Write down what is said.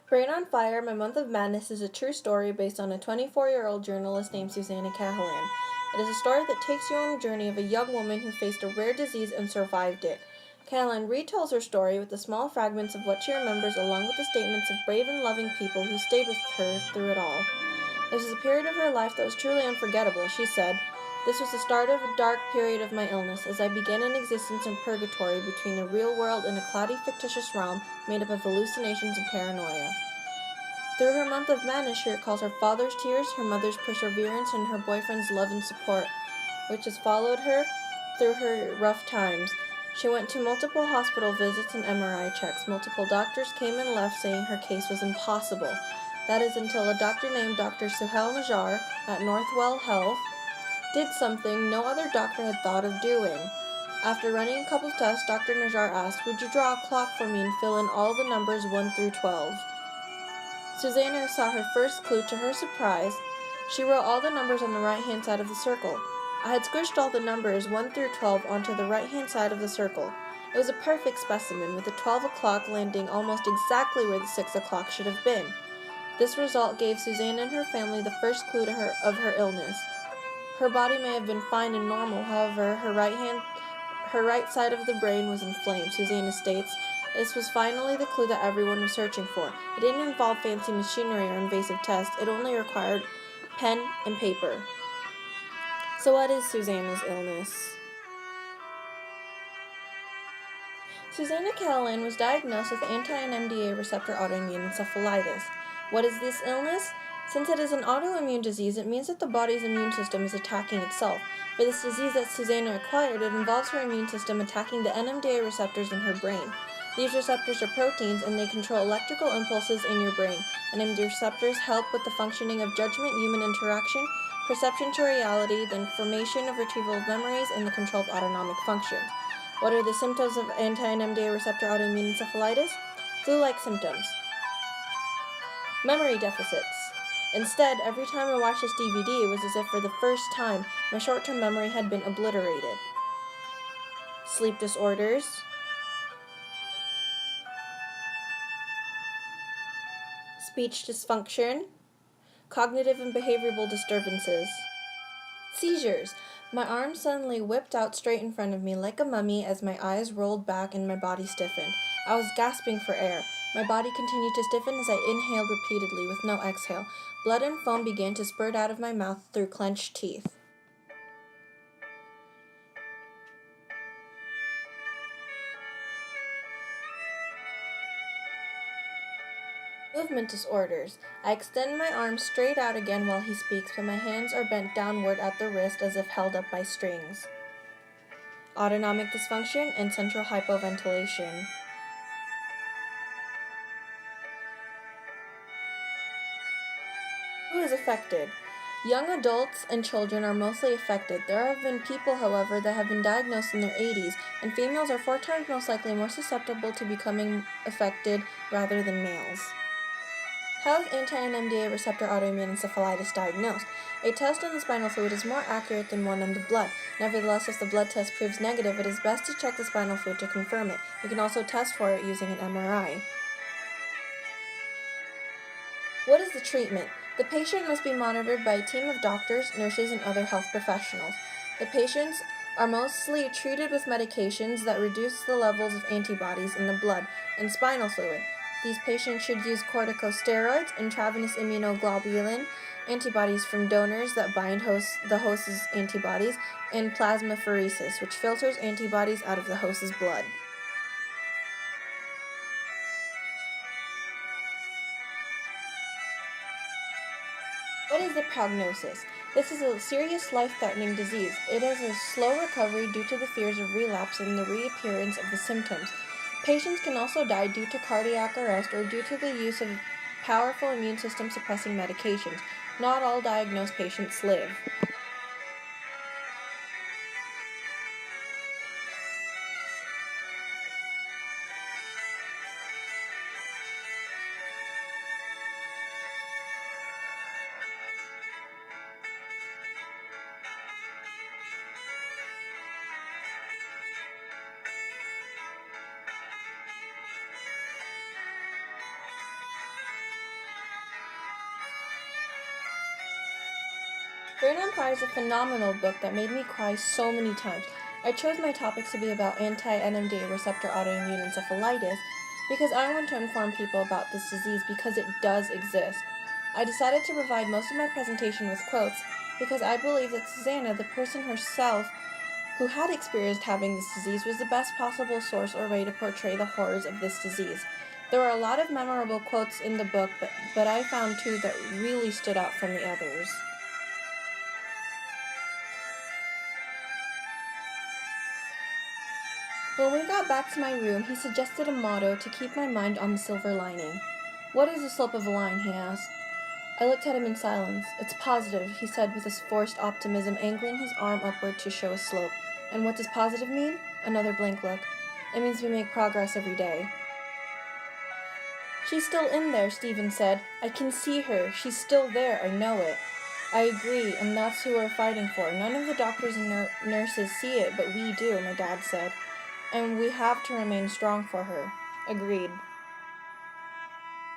Brain on Fire, My Month of Madness is a true story based on a 24-year-old journalist named Susanna Cahalan. It is a story that takes you on a journey of a young woman who faced a rare disease and survived it. Cahalan retells her story with the small fragments of what she remembers along with the statements of brave and loving people who stayed with her through it all. This was a period of her life that was truly unforgettable, she said. This was the start of a dark period of my illness, as I began an existence in purgatory between the real world and a cloudy, fictitious realm made up of hallucinations and paranoia. Through her month of madness, she recalls her father's tears, her mother's perseverance, and her boyfriend's love and support, which has followed her through her rough times. She went to multiple hospital visits and MRI checks. Multiple doctors came and left saying her case was impossible. That is until a doctor named Dr. Suhail Najjar at Northwell Health did something no other doctor had thought of doing. After running a couple of tests, Dr. Najjar asked, "Would you draw a clock for me and fill in all the numbers 1 through 12? Susanna saw her first clue. To her surprise, she wrote all the numbers on the right-hand side of the circle. I had squished all the numbers 1 through 12 onto the right-hand side of the circle. It was a perfect specimen, with the 12 o'clock landing almost exactly where the 6 o'clock should have been. This result gave Susanna and her family the first clue of her illness. Her body may have been fine and normal, however, her right side of the brain was inflamed, Susanna states. This was finally the clue that everyone was searching for. It didn't involve fancy machinery or invasive tests. It only required pen and paper. So what is Susanna's illness? Susanna Cahalan was diagnosed with anti-NMDA receptor autoimmune encephalitis. What is this illness? Since it is an autoimmune disease, it means that the body's immune system is attacking itself. For this disease that Susanna acquired, it involves her immune system attacking the NMDA receptors in her brain. These receptors are proteins, and they control electrical impulses in your brain. NMDA receptors help with the functioning of judgment, human interaction, perception to reality, the information of retrieval of memories, and the control of autonomic functions. What are the symptoms of anti-NMDA receptor autoimmune encephalitis? Flu-like symptoms. Memory deficits. Instead, every time I watched this DVD, it was as if for the first time my short-term memory had been obliterated. Sleep disorders. Speech dysfunction. Cognitive and behavioral disturbances. Seizures. My arm suddenly whipped out straight in front of me like a mummy as my eyes rolled back and my body stiffened. I was gasping for air. My body continued to stiffen as I inhaled repeatedly with no exhale. Blood and foam began to spurt out of my mouth through clenched teeth. Movement disorders. I extend my arms straight out again while he speaks, but my hands are bent downward at the wrist as if held up by strings. Autonomic dysfunction and central hypoventilation. Who is affected? Young adults and children are mostly affected. There have been people, however, that have been diagnosed in their 80s, and females are 4 times most likely more susceptible to becoming affected rather than males. How is anti-NMDA receptor autoimmune encephalitis diagnosed? A test on the spinal fluid is more accurate than one on the blood. Nevertheless, if the blood test proves negative, it is best to check the spinal fluid to confirm it. You can also test for it using an MRI. What is the treatment? The patient must be monitored by a team of doctors, nurses, and other health professionals. The patients are mostly treated with medications that reduce the levels of antibodies in the blood and spinal fluid. These patients should use corticosteroids, intravenous immunoglobulin, antibodies from donors that bind the host's antibodies, and plasmapheresis, which filters antibodies out of the host's blood. What is the prognosis? This is a serious life-threatening disease. It is a slow recovery due to the fears of relapse and the reappearance of the symptoms. Patients can also die due to cardiac arrest or due to the use of powerful immune system suppressing medications. Not all diagnosed patients live. Rain on Fire is a phenomenal book that made me cry so many times. I chose my topics to be about anti-NMDA receptor autoimmune encephalitis because I want to inform people about this disease because it does exist. I decided to provide most of my presentation with quotes because I believe that Susanna, the person herself who had experienced having this disease, was the best possible source or way to portray the horrors of this disease. There were a lot of memorable quotes in the book, but I found two that really stood out from the others. When we got back to my room, he suggested a motto to keep my mind on the silver lining. "What is the slope of a line?" he asked. I looked at him in silence. "It's positive," he said with his forced optimism, angling his arm upward to show a slope. "And what does positive mean?" Another blank look. "It means we make progress every day." "She's still in there," Stephen said. "I can see her. She's still there. I know it." "I agree, and that's who we're fighting for. None of the doctors and nurses see it, but we do," my dad said. "And we have to remain strong for her." Agreed.